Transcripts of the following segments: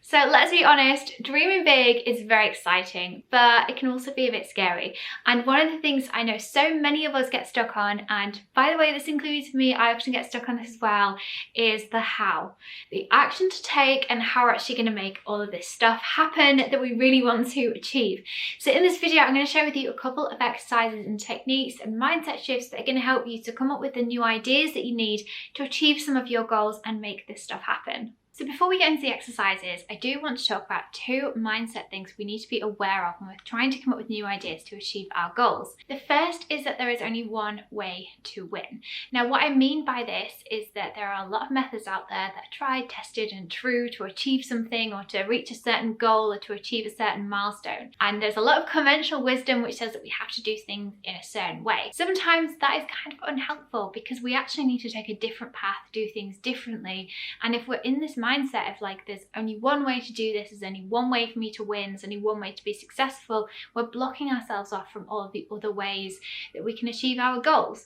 So let's be honest, dreaming big is very exciting, but it can also be a bit scary. And one of the things I know so many of us get stuck on, and by the way, this includes me, I often get stuck on this as well, is the how. The action to take and how we're actually going to make all of this stuff happen that we really want to achieve. So in this video, I'm going to share with you a couple of exercises and techniques and mindset shifts that are going to help you to come up with the new ideas that you need to achieve some of your goals and make this stuff happen. So before we get into the exercises, I do want to talk about two mindset things we need to be aware of when we're trying to come up with new ideas to achieve our goals. The first is that there is only one way to win. Now, what I mean by this is that there are a lot of methods out there that are tried, tested and true to achieve something or to reach a certain goal or to achieve a certain milestone. And there's a lot of conventional wisdom which says that we have to do things in a certain way. Sometimes that is kind of unhelpful because we actually need to take a different path, do things differently. And if we're in this mindset of like, there's only one way to do this, there's only one way for me to win, there's only one way to be successful, we're blocking ourselves off from all of the other ways that we can achieve our goals.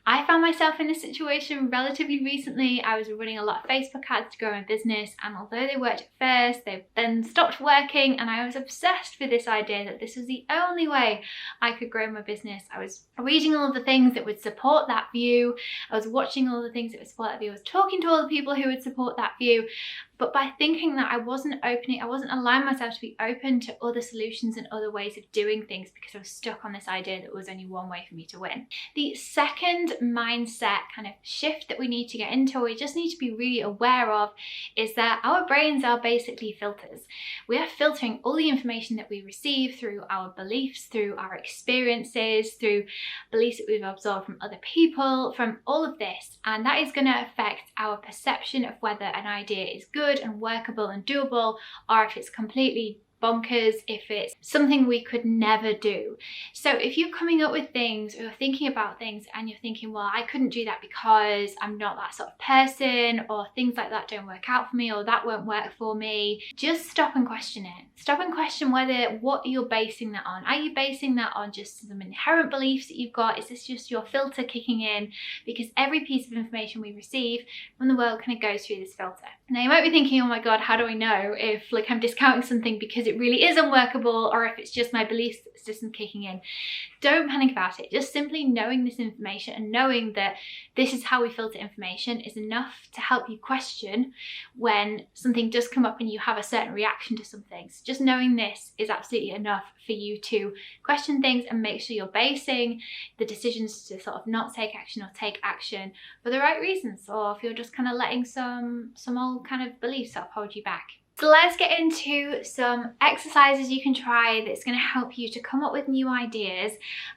I found myself in this situation relatively recently. I was running a lot of Facebook ads to grow my business, and although they worked at first, they then stopped working, and I was obsessed with this idea that this was the only way I could grow my business. I was reading all of the things that would support that view, I was watching all the things that would support that view, I was talking to all the people who would support that view. But by thinking that I wasn't allowing myself to be open to other solutions and other ways of doing things because I was stuck on this idea that there was only one way for me to win. The second mindset kind of shift that we need to get into, or we just need to be really aware of, is that our brains are basically filters. We are filtering all the information that we receive through our beliefs, through our experiences, through beliefs that we've absorbed from other people, from all of this. And that is going to affect our perception of whether an idea is good and workable and doable, or if it's completely bonkers, if it's something we could never do. So if you're coming up with things or you're thinking about things and you're thinking, well, I couldn't do that because I'm not that sort of person, or things like that don't work out for me, or that won't work for me, just stop and question it. Stop and question what you're basing that on. Are you basing that on just some inherent beliefs that you've got? Is this just your filter kicking in? Because every piece of information we receive from the world kind of goes through this filter. Now you might be thinking, oh my God, how do I know if I'm discounting something because it really is unworkable, or if it's just my belief system kicking in? Don't panic about it. Just simply knowing this information and knowing that this is how we filter information is enough to help you question when something does come up and you have a certain reaction to something. So just knowing this is absolutely enough for you to question things and make sure you're basing the decisions to sort of not take action or take action for the right reasons, or if you're just kind of letting some old kind of beliefs sort of hold you back. So let's get into some exercises you can try that's going to help you to come up with new ideas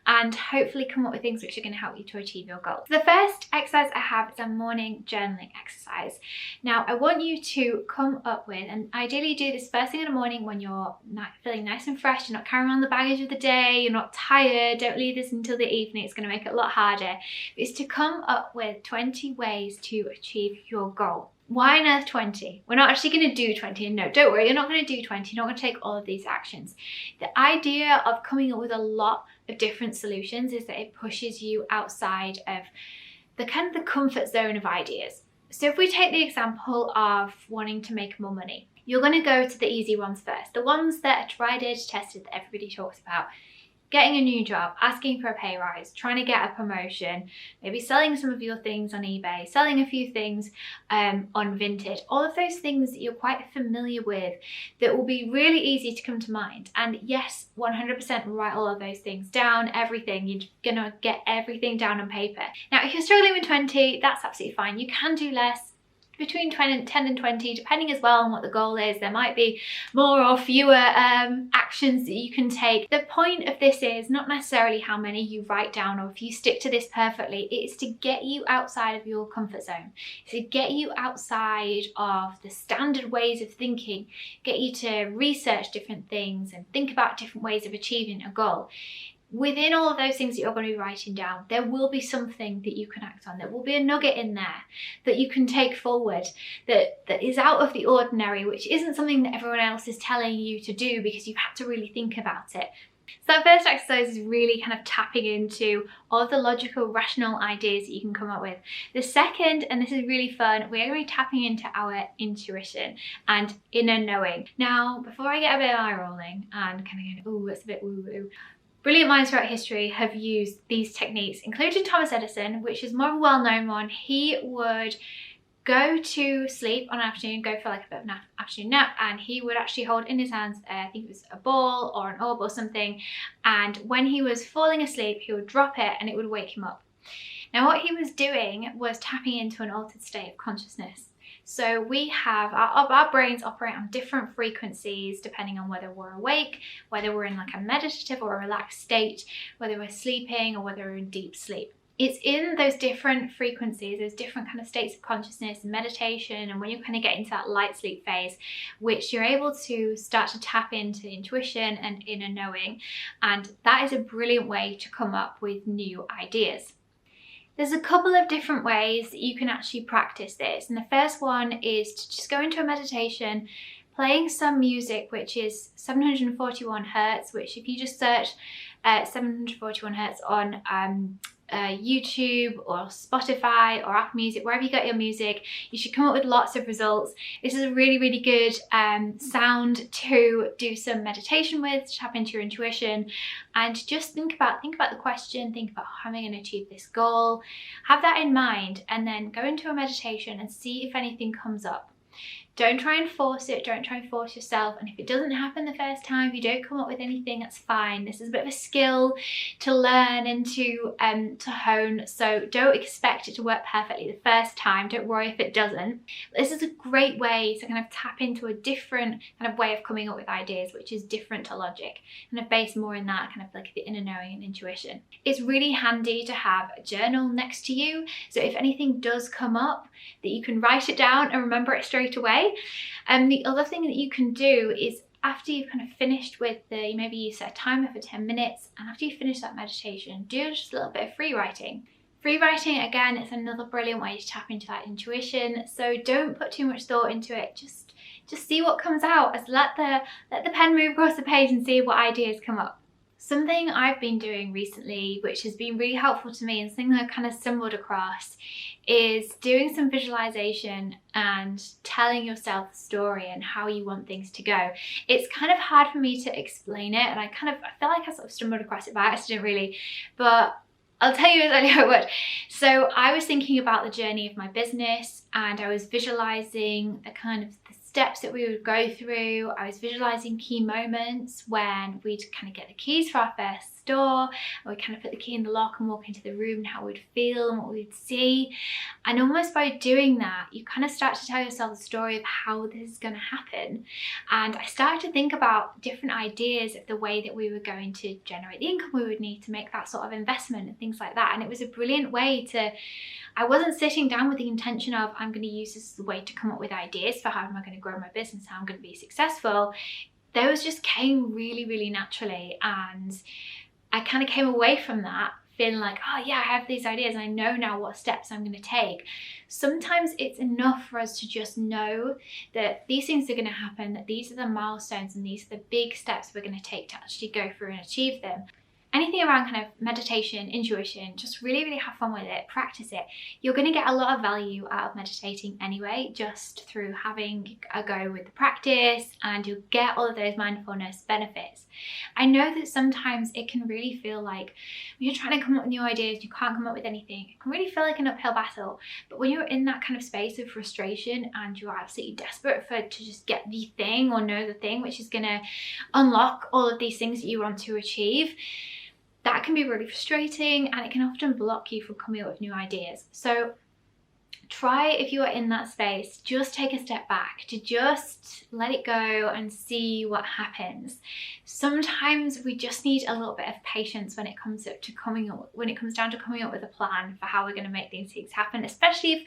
and hopefully come up with things which are going to help you to achieve your goals. The first exercise I have is a morning journaling exercise. Now I want you to come up with, and ideally do this first thing in the morning when you're feeling nice and fresh, you're not carrying on the baggage of the day, you're not tired, don't leave this until the evening, it's going to make it a lot harder, is to come up with 20 ways to achieve your goal. Why on earth 20? We're not actually going to do 20. No, don't worry, you're not going to do 20. You're not going to take all of these actions. The idea of coming up with a lot of different solutions is that it pushes you outside of the comfort zone of ideas. So if we take the example of wanting to make more money, you're going to go to the easy ones first. The ones that are tried, tested, that everybody talks about. Getting a new job, asking for a pay rise, trying to get a promotion, maybe selling some of your things on eBay, selling a few things on Vinted, all of those things that you're quite familiar with that will be really easy to come to mind. And yes, 100% write all of those things down, everything. You're gonna get everything down on paper. Now, if you're struggling with 20, that's absolutely fine. You can do less. Between 10 and 20, depending as well on what the goal is. There might be more or fewer actions that you can take. The point of this is not necessarily how many you write down or if you stick to this perfectly. It is to get you outside of your comfort zone. It's to get you outside of the standard ways of thinking, get you to research different things and think about different ways of achieving a goal. Within all of those things that you're going to be writing down, there will be something that you can act on. There will be a nugget in there that you can take forward that is out of the ordinary, which isn't something that everyone else is telling you to do because you've had to really think about it. So that first exercise is really kind of tapping into all of the logical, rational ideas that you can come up with. The second, and this is really fun, we're going to be tapping into our intuition and inner knowing. Now, before I get a bit of eye rolling and kind of going, ooh, it's a bit woo-woo, brilliant minds throughout history have used these techniques, including Thomas Edison, which is more of a well-known one. He would go to sleep on an afternoon, go for like a bit of an afternoon nap, and he would actually hold in his hands, I think it was a ball or an orb or something, and when he was falling asleep, he would drop it and it would wake him up. Now what he was doing was tapping into an altered state of consciousness. So we have, our brains operate on different frequencies depending on whether we're awake, whether we're in like a meditative or a relaxed state, whether we're sleeping or whether we're in deep sleep. It's in those different frequencies, those different kind of states of consciousness and meditation, and when you kind of get into that light sleep phase, which you're able to start to tap into intuition and inner knowing. And that is a brilliant way to come up with new ideas. There's a couple of different ways that you can actually practice this. And the first one is to just go into a meditation, playing some music which is 741 hertz, which if you just search 741 hertz on YouTube or Spotify or Apple Music, wherever you get your music, you should come up with lots of results. This is a really, really good sound to do some meditation with, to tap into your intuition, and just think about the question, think about how am I going to achieve this goal, have that in mind, and then go into a meditation and see if anything comes up. Don't try and force it, don't try and force yourself, and if it doesn't happen the first time, if you don't come up with anything, that's fine. This is a bit of a skill to learn and to hone, so don't expect it to work perfectly the first time. Don't worry if it doesn't. This is a great way to kind of tap into a different kind of way of coming up with ideas, which is different to logic, kind of based more in that kind of like the inner knowing and intuition. It's really handy to have a journal next to you, so if anything does come up, that you can write it down and remember it straight away. The other thing that you can do is after you've kind of finished with maybe you set a timer for 10 minutes, and after you finish that meditation, do just a little bit of free writing. Free writing, again, is another brilliant way to tap into that intuition, so don't put too much thought into it, just see what comes out, as let the pen move across the page and see what ideas come up. Something I've been doing recently, which has been really helpful to me and something that I've kind of stumbled across, is doing some visualization and telling yourself the story and how you want things to go. It's kind of hard for me to explain it, and I feel like I sort of stumbled across it by accident really, but I'll tell you exactly how it worked. So I was thinking about the journey of my business, and I was visualizing the kind of the steps that we would go through. I was visualizing key moments when we'd kind of get the keys for our first store, and we'd kind of put the key in the lock and walk into the room, and how we'd feel and what we'd see. And almost by doing that, you kind of start to tell yourself the story of how this is going to happen. And I started to think about different ideas of the way that we were going to generate the income we would need to make that sort of investment and things like that. And it was a brilliant way to, I wasn't sitting down with the intention of I'm going to use this as a way to come up with ideas for how am I going to grow my business, how I'm going to be successful. Those just came really, really naturally, and I kind of came away from that feeling like, oh yeah, I have these ideas and I know now what steps I'm going to take. Sometimes it's enough for us to just know that these things are going to happen, that these are the milestones and these are the big steps we're going to take to actually go through and achieve them. Anything around kind of meditation, intuition, just really, really have fun with it, practice it. You're going to get a lot of value out of meditating anyway, just through having a go with the practice, and you'll get all of those mindfulness benefits. I know that sometimes it can really feel like when you're trying to come up with new ideas, you can't come up with anything. It can really feel like an uphill battle. But when you're in that kind of space of frustration and you're absolutely desperate to just get the thing or know the thing which is going to unlock all of these things that you want to achieve, that can be really frustrating, and it can often block you from coming up with new ideas. So try, if you are in that space, just take a step back, to just let it go and see what happens. Sometimes we just need a little bit of patience when it comes down to coming up with a plan for how we're going to make these things happen, especially if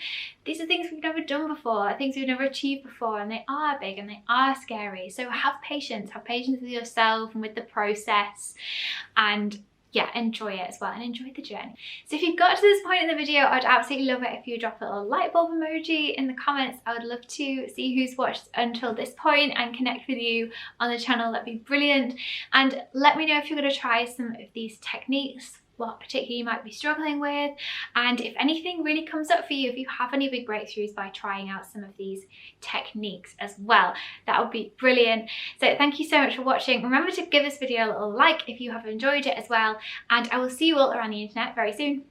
these are things we've never done before, things we've never achieved before, and they are big and they are scary. So have patience with yourself and with the process, and yeah, enjoy it as well and enjoy the journey. So if you've got to this point in the video, I'd absolutely love it if you drop a little light bulb emoji in the comments. I would love to see who's watched until this point and connect with you on the channel. That'd be brilliant. And let me know if you're going to try some of these techniques, what particularly you might be struggling with, and if anything really comes up for you, if you have any big breakthroughs by trying out some of these techniques as well, that would be brilliant. So thank you so much for watching. Remember to give this video a little like if you have enjoyed it as well, and I will see you all around the internet very soon.